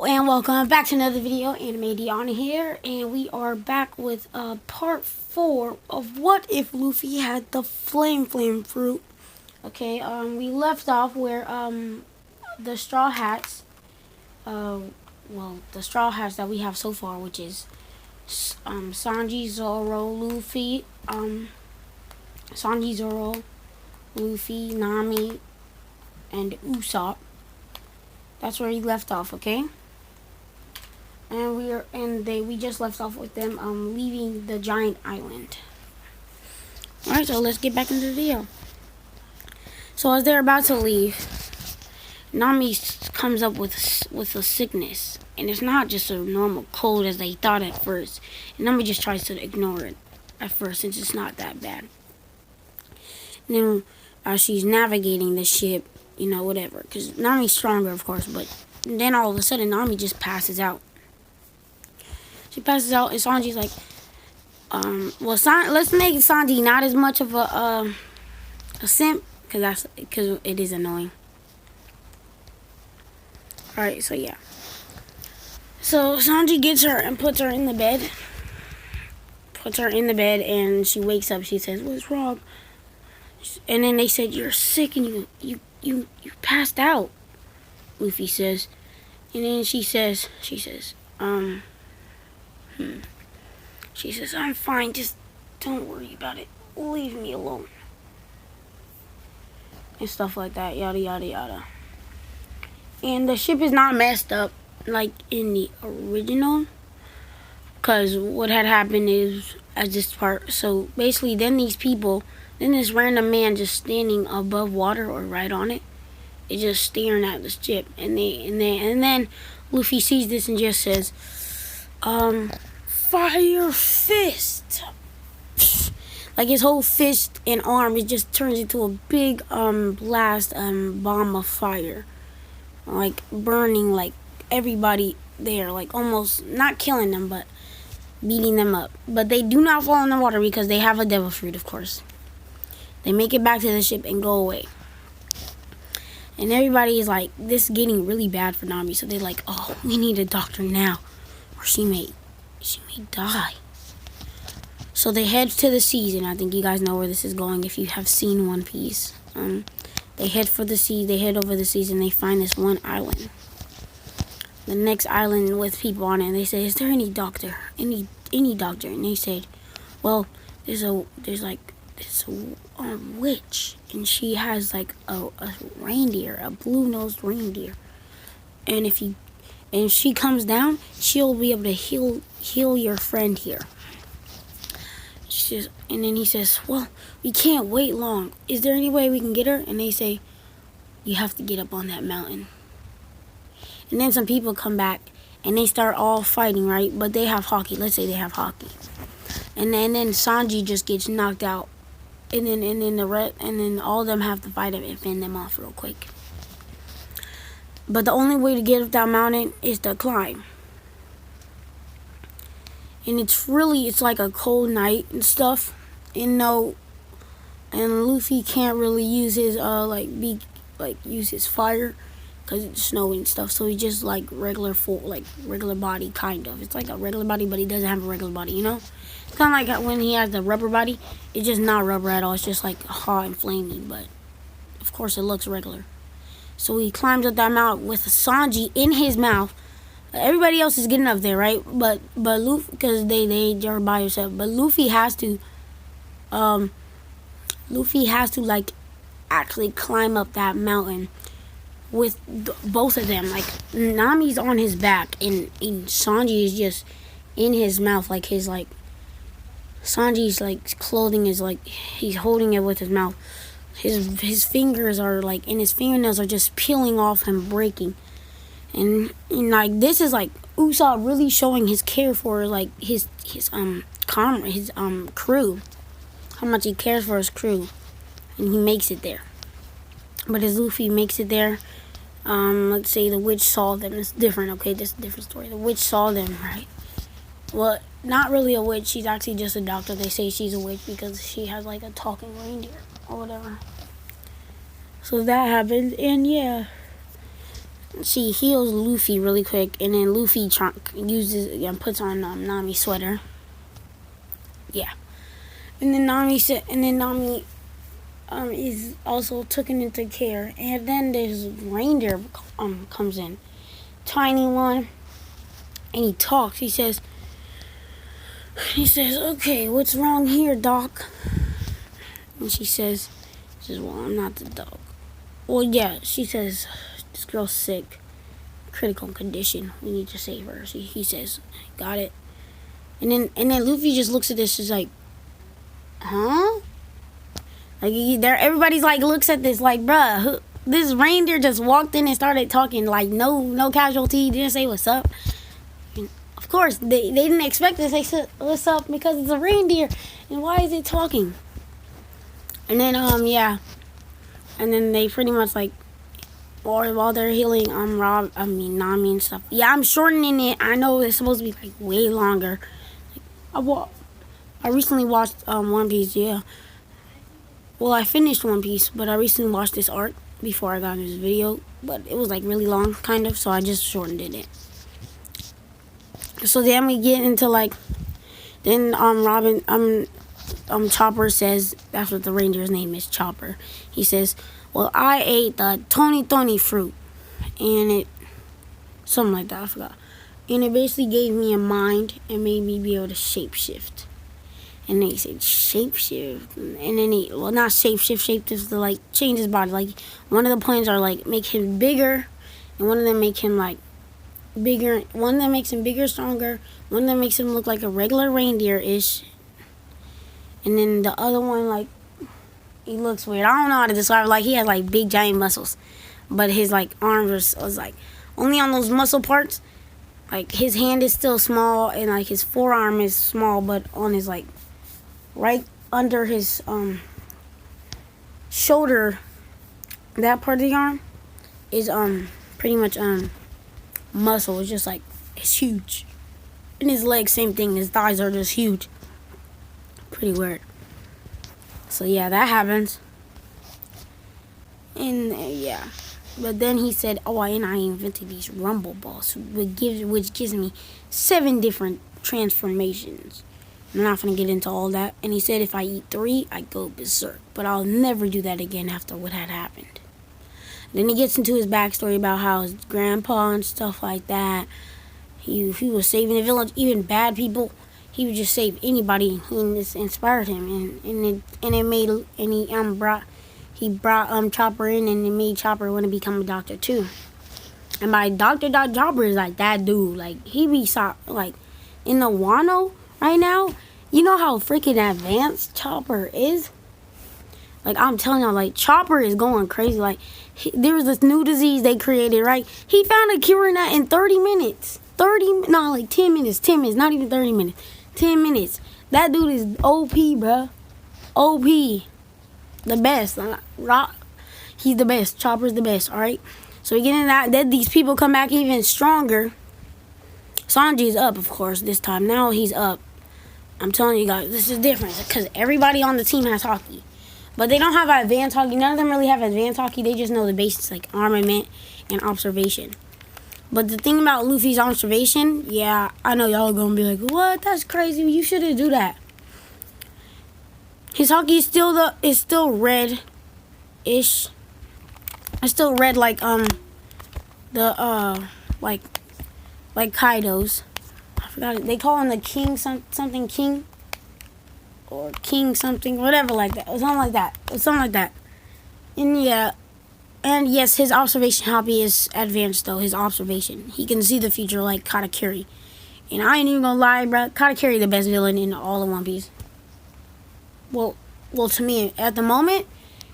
And welcome back to another video. Anime Dion here, and we are back with part 4 of what if Luffy had the flame fruit. Okay, we left off where the straw hats, the straw hats that we have so far, which is Sanji, Zoro, Luffy, Sanji, Zoro, Luffy, Nami, and Usopp. That's where he left off. Okay. And we just left off with them leaving the giant island. Alright, so let's get back into the video. So as they're about to leave, Nami comes up with a sickness, and it's not just a normal cold as they thought at first. And Nami just tries to ignore it at first since it's not that bad. And then as she's navigating the ship, whatever, because Nami's stronger, of course, but then all of a sudden Nami just passes out. She passes out, and Sanji's like, let's make Sanji not as much of a simp, because it is annoying. Alright, so yeah. So Sanji gets her and puts her in the bed. And she wakes up. She says, "What's wrong?" And then they said, "You're sick and you passed out," Luffy says. And then she says, She says, "I'm fine, just don't worry about it. Leave me alone." And stuff like that, yada, yada, yada. And the ship is not messed up like in the original. Because what had happened is, at this part, so basically then this random man just standing above water or right on it, is just staring at the ship. And then Luffy sees this and just says, "Fire fist!" Like his whole fist and arm, it just turns into a big blast bomb of fire, like burning like everybody there, like almost not killing them but beating them up. But they do not fall in the water because they have a devil fruit, of course. They make it back to the ship and go away. And everybody is like, this is getting really bad for Nami, so they're like, "Oh, we need a doctor now, or she may die." So they head to the seas, and I think you guys know where this is going if you have seen One Piece. They head for the sea. They head over the seas, and they find this one island. The next island with people on it, and they say, "Is there any doctor? Any doctor?" And they said, "Well, there's this witch, and she has like a reindeer, a blue-nosed reindeer, and if she comes down, she'll be able to heal your friend here." And then he says, "Well, we can't wait long. Is there any way we can get her?" And they say, "You have to get up on that mountain." And then some people come back, and they start all fighting, right? But they have hockey. Let's say they have hockey. And then Sanji just gets knocked out. And then all of them have to fight him and fend them off real quick. But the only way to get up that mountain is to climb. And it's like a cold night and stuff. And Luffy can't really use his use his fire because it's snowing and stuff. So he's just like regular body, kind of. It's like a regular body, but he doesn't have a regular body, It's kind of like when he has the rubber body. It's just not rubber at all. It's just like hot and flaming, but of course it looks regular. So he climbs up that mountain with Sanji in his mouth. Everybody else is getting up there, right? But Luffy, because they're by himself. But Luffy has to like actually climb up that mountain with both of them. Like Nami's on his back, and Sanji is just in his mouth, like his like. Sanji's like clothing is like he's holding it with his mouth. His fingers are like, and his fingernails are just peeling off and breaking. And like this is like Usopp really showing his care for like his crew, how much he cares for his crew, and he makes it there. But as Luffy makes it there, let's say the witch saw them. It's different, okay? This is a different story. The witch saw them, right? Well, not really a witch. She's actually just a doctor. They say she's a witch because she has like a talking reindeer or whatever. So that happened, and yeah. she heals Luffy really quick, and then Luffy puts on Nami's sweater. Yeah, and then Nami is also taken into care, and then this reindeer comes in, tiny one, and he talks. He says, "Okay, what's wrong here, Doc?" And she says, "Well, I'm not the dog." Well, yeah, she says, "This girl's sick, critical condition. We need to save her." He says, "Got it." And then Luffy just looks at this, is like, "Huh?" Like everybody's like looks at this like, bruh, this reindeer just walked in and started talking like no casualty. Didn't say what's up. And of course they didn't expect to say what's up because it's a reindeer. And why is it talking? And then yeah, and then they pretty much like, or while they're healing Nami and stuff. Yeah, I'm shortening it. I know it's supposed to be like way longer. I recently watched One Piece. Yeah. Well, I finished One Piece, but I recently watched this arc before I got in this video. But it was like really long, kind of, so I just shortened it. So then we get into like, then Chopper says, that's what the reindeer's name is, Chopper. He says, "Well, I ate the Tony fruit, and it, something like that, I forgot. And it basically gave me a mind and made me be able to shapeshift." And they said shapeshift, and then not shapeshift is to like change his body. Like one of the plans are like make him bigger, and one of them make him like bigger. One of them makes him bigger, stronger. One of them makes him look like a regular reindeer-ish, and then the other one like he looks weird. I don't know how to describe it. Like he has like big giant muscles, but his like arms was like only on those muscle parts. Like his hand is still small, and like his forearm is small, but on his like right under his shoulder, that part of the arm is pretty much muscle. It's just like it's huge. And his legs, same thing. His thighs are just huge. Pretty weird. So yeah, that happens. And yeah, but then he said, "Oh, and I invented these rumble balls, which gives me 7 different transformations." I'm not gonna get into all that. And he said if I eat 3, I go berserk. But I'll never do that again after what had happened. Then he gets into his backstory about how his grandpa and stuff like that. He was saving the village, even bad people. He would just save anybody. And this inspired him, he brought Chopper in, and it made Chopper want to become a doctor too. And by Dr. Chopper is like that dude. Like he be like in the Wano right now. You know how freaking advanced Chopper is? Like I'm telling y'all, like Chopper is going crazy. Like there was this new disease they created, right? He found a cure in that in 30 minutes. 10 minutes. 10 minutes, not even 30 minutes. 10 minutes. That dude is OP, bruh. OP. The best. He's the best. Chopper's the best, alright? So we get into that. Then these people come back even stronger. Sanji's up, of course, this time. Now he's up. I'm telling you guys, this is different. Because everybody on the team has hockey. But they don't have advanced hockey. None of them really have advanced hockey. They just know the basics, like armament and observation. But the thing about Luffy's observation, yeah, I know y'all are going to be like, what? That's crazy. You shouldn't do that. His hockey is still red-ish. It's still red like like Kaido's. I forgot it. They call him the King something King. Or King something, whatever like that. Or something like that. And yeah. And yes, his observation hobby is advanced though. His observation. He can see the future like Katakuri. And I ain't even gonna lie, bro. Katakuri the best villain in all of One Piece. Well, to me, at the moment,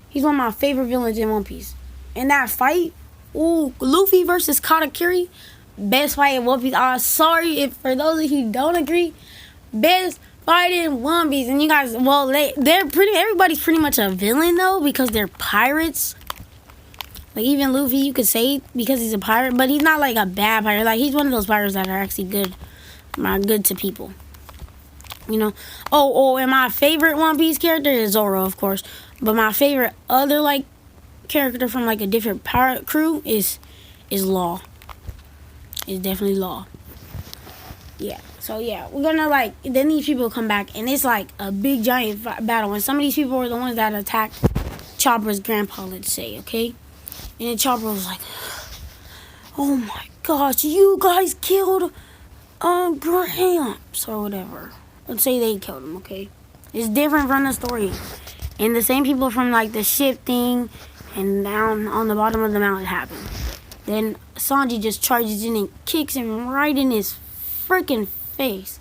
he's one of my favorite villains in One Piece. And that fight, Luffy versus Katakuri, best fight in One Piece. Sorry if for those of you who don't agree, best fight in One Piece. And you guys, well, everybody's pretty much a villain though because they're pirates. Like even Luffy, you could say because he's a pirate, but he's not like a bad pirate. Like he's one of those pirates that are actually good to people. You know. And my favorite One Piece character is Zoro, of course. But my favorite other like character from like a different pirate crew is is law. It's definitely law. Yeah. So yeah, we're gonna like then these people come back and it's like a big giant battle. And some of these people were the ones that attacked Chopper's grandpa, let's say, okay? And then Chopper was like, "Oh my gosh, you guys killed Gramps or whatever." Let's say they killed him, okay? It's different from the story. And the same people from like the ship thing and down on the bottom of the mountain happened. Then Sanji just charges in and kicks him right in his freaking face,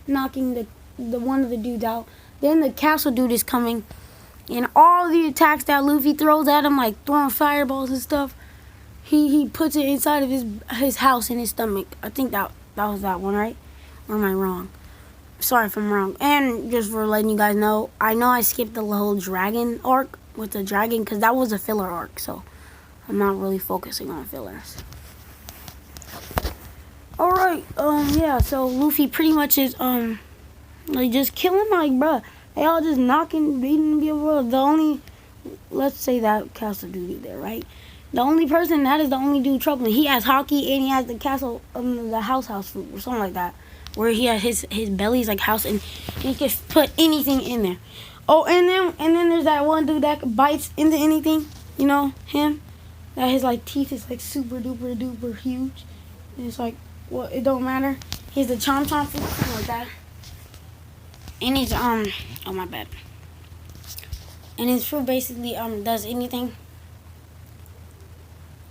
knocking the one of the dudes out. Then the castle dude is coming, and all the attacks that Luffy throws at him, like throwing fireballs and stuff, he puts it inside of his house in his stomach. I think that was that one, right? Or am I wrong? Sorry if I'm wrong. And just for letting you guys know I skipped the whole dragon arc with the dragon because that was a filler arc, so I'm not really focusing on fillers. Alright, yeah, so Luffy pretty much is, like, just killing, like, bruh. They all just knocking, beating people. The only, let's say that castle dude there, right? The only person, that is the only dude troubling. He has hockey and he has the castle, the house food or something like that. Where he has his belly's like house and he can put anything in there. Oh, and then there's that one dude that bites into anything. You know, him? That his, like, teeth is, like, super duper duper huge. And it's like, well, it don't matter. He's the chomp food, something like that. And he's, oh, my bad. And his fruit basically, does anything.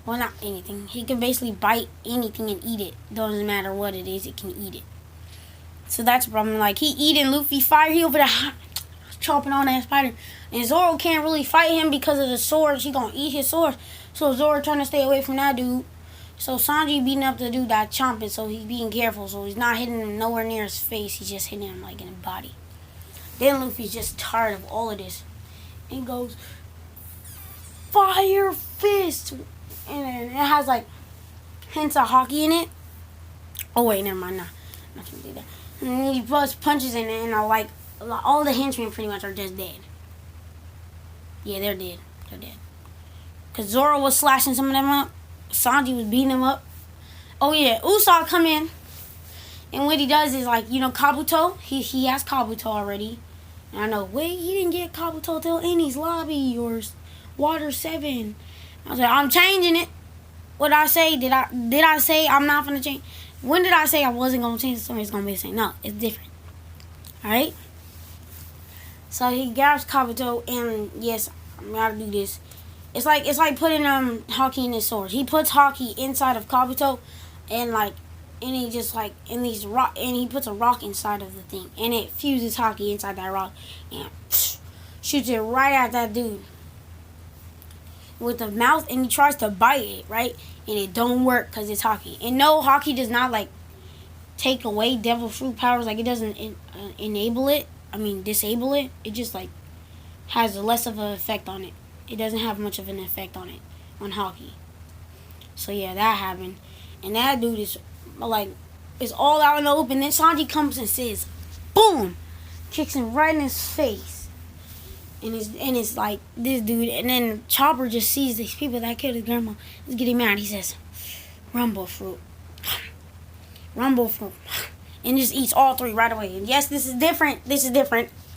Well, not anything. He can basically bite anything and eat it. Doesn't matter what it is, it can eat it. So that's a problem. Like, he eating Luffy fire. He over there chomping on that spider. And Zoro can't really fight him because of the swords. He gonna eat his sword. So Zoro trying to stay away from that dude. So Sanji beating up the dude that chomping. So he's being careful. So he's not hitting him nowhere near his face. He's just hitting him like in the body. Then Luffy's just tired of all of this. And he goes, Fire Fist. And it has like hints of hockey in it. Oh wait, never mind. Nah, I'm not gonna do that. And he punches in it, and like all the henchmen pretty much are just dead. Yeah, they're dead. They're dead. Cause Zoro was slashing some of them up. Sanji was beating them up. Oh yeah, Usopp come in, and what he does is like, you know, Kabuto. He has Kabuto already. And I know, wait, he didn't get Kabuto till Enies Lobby or Water 7. I was like, I'm changing it. What did I say? Did I say I'm not gonna change? When did I say I wasn't gonna change? Somebody's gonna be the same. No, it's different. Alright? So he grabs Kabuto and yes, I'm gonna do this. It's like putting hockey in his sword. He puts hockey inside of Kabuto and he just like in these rock and he puts a rock inside of the thing and it fuses hockey inside that rock and shoots it right at that dude with the mouth, and he tries to bite it, right? And it don't work because it's hockey. And no, hockey does not like take away devil fruit powers. Like, it doesn't enable it. I mean, disable it. It just like has less of an effect on it. It doesn't have much of an effect on it, on hockey. So yeah, that happened. And that dude is like, it's all out in the open. Then Sanji comes and says, boom! Kicks him right in his face. And it's like this dude, and then Chopper just sees these people that killed his grandma. He's getting mad. He says, Rumble fruit. Rumble fruit. And just eats all three right away. And yes, this is different.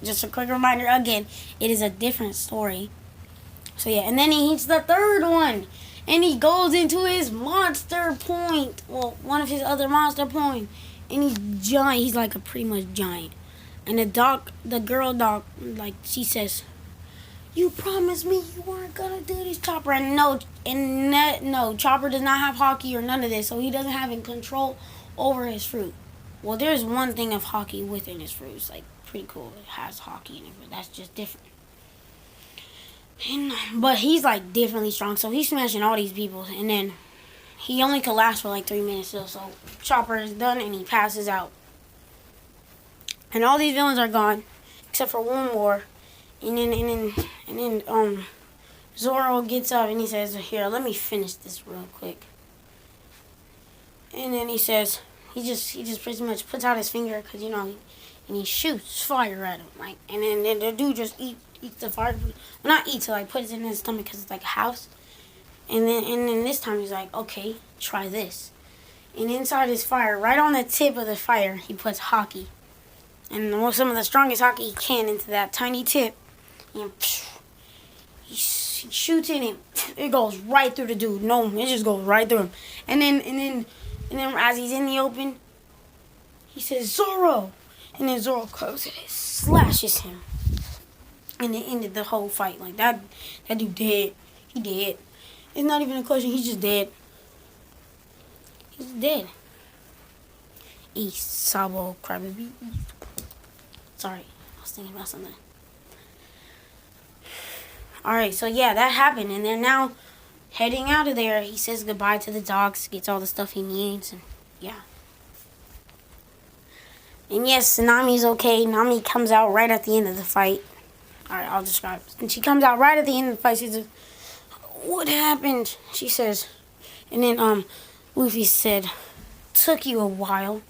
Just a quick reminder again, it is a different story. So yeah, and then he eats the third one. And he goes into his monster point. Well, one of his other monster points. And he's giant. He's like a pretty much giant. And the girl dog, like, she says, you promised me you weren't gonna do this, Chopper. And no, Chopper does not have hockey or none of this, so he doesn't have any control over his fruit. Well, there's one thing of hockey within his fruit. It's like pretty cool. It has hockey in it, but that's just different. But he's like differently strong, so he's smashing all these people, and then he only could last for like 3 minutes still. So Chopper is done, and he passes out. And all these villains are gone, except for one more. And then Zoro gets up and he says, "Here, let me finish this real quick." And then he says, he just pretty much puts out his finger, cause you know, and he shoots fire at him, like. And then the dude just eats the fire. Well, not eats it, like puts it in his stomach, cause it's like a house. And then this time he's like, okay, try this. And inside his fire, right on the tip of the fire, he puts hockey. And some of the strongest hockey he can into that tiny tip. And he shoots it and it goes right through the dude. No, it just goes right through him. And then as he's in the open, he says, Zoro. And then Zoro comes and it slashes him. And it ended the whole fight. Like, that dude dead. He dead. It's not even a question. He's just dead. He's dead. East, Sabo, Crybaby. Sorry. I was thinking about something. Alright, so yeah, that happened. And they're now heading out of there. He says goodbye to the dogs. Gets all the stuff he needs. And yeah. And yes, Nami's okay. Nami comes out right at the end of the fight. Alright, I'll describe it. And she comes out right at the end of the fight. She says, what happened? She says. And then Luffy said, took you a while.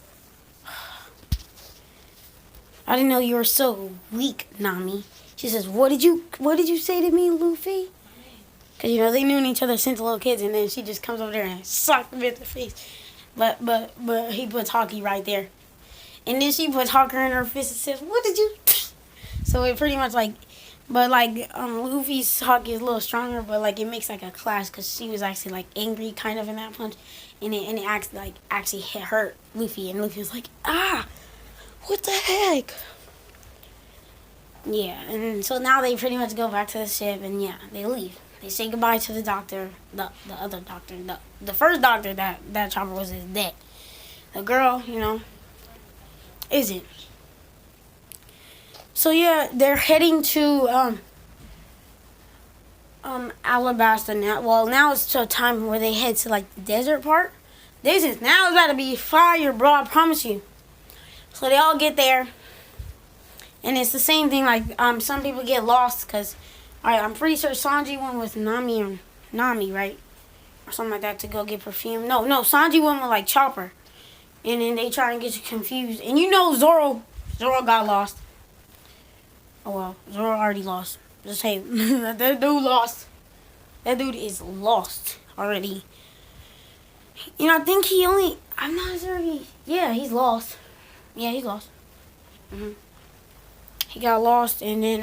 I didn't know you were so weak, Nami. She says, what did you say to me, Luffy? Because, they knew each other since little kids. And then she just comes over there and sucks him in the face. But he puts hockey right there. And then she puts hockey in her fist and says, what did you... So it pretty much Luffy's hockey is a little stronger, but it makes a clash because she was actually angry kind of in that punch, and it actually hurt Luffy, and Luffy was like, what the heck? Yeah, and so now they pretty much go back to the ship, and yeah, they leave. They say goodbye to the doctor, the other doctor, the first doctor that Chopper was is dead. The girl, isn't. So yeah, they're heading to Alabasta now. Well, now it's to a time where they head to the desert part. Now it's about to be fire, bro. I promise you. So they all get there, and it's the same thing. Some people get lost because, I'm pretty sure Sanji went with Nami, right, or something like that to go get perfume. No, Sanji went with Chopper, and then they try and get you confused. And Zoro got lost. Oh well, Zoro already lost. Just say that dude lost. That dude is lost already. I think I'm not sure if he's lost. Yeah, he's lost. He got lost, and then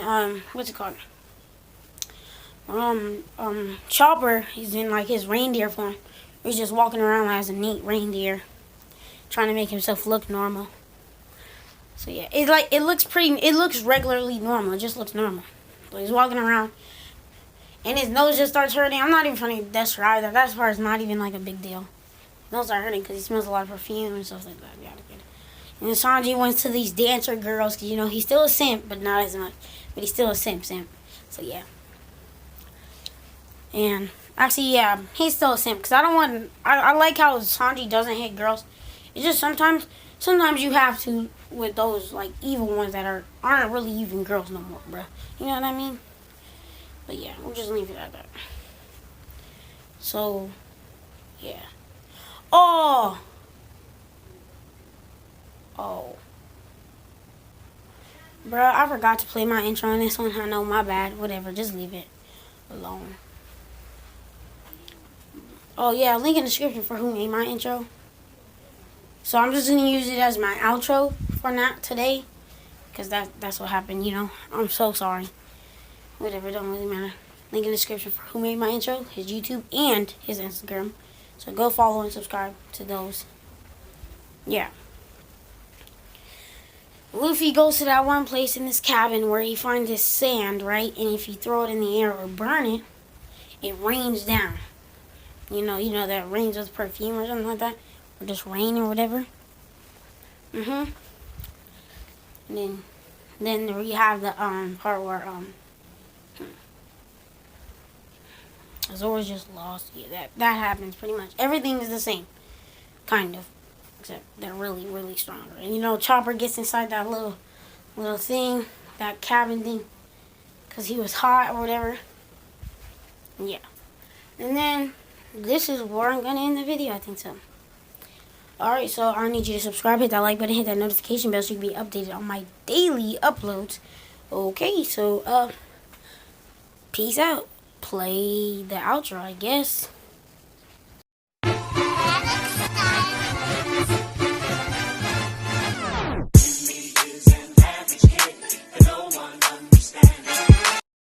what's it called? Chopper, he's in his reindeer form. He's just walking around as a neat reindeer, trying to make himself look normal. So yeah, it looks regularly normal. It just looks normal. So he's walking around, and his nose just starts hurting. I'm not even trying to describe that. That part's not even a big deal. His nose starts hurting because he smells a lot of perfume and stuff like that. And then Sanji went to these dancer girls because he's still a simp, but not as much. But he's still a simp. So yeah. And actually, yeah, he's still a simp because I like how Sanji doesn't hit girls. It's just sometimes you have to with those evil ones that aren't really even girls no more, bruh. You know what I mean? But yeah, we'll just leave it at that. So, yeah. Oh, bruh, I forgot to play my intro on this one. I know, my bad. Whatever, just leave it alone. Oh yeah, link in the description for who made my intro. So I'm just gonna use it as my outro for today, because that's what happened. I'm so sorry. Whatever, it don't really matter. Link in the description for who made my intro, his YouTube and his Instagram. So go follow and subscribe to those. Yeah. Luffy goes to that one place in this cabin where he finds this sand, right? And if you throw it in the air or burn it, it rains down. You know that rains with perfume or something like that. Or just rain or whatever. And then we have the part where Zoro's just lost. Yeah, that happens pretty much. Everything is the same, kind of, except they're really, really stronger. And Chopper gets inside that little thing, that cabin thing, because he was hot or whatever. Yeah. And then this is where I'm gonna end the video. I think so. Alright, so I need you to subscribe, hit that like button, hit that notification bell so you can be updated on my daily uploads. Okay, so peace out. play the outro, I guess.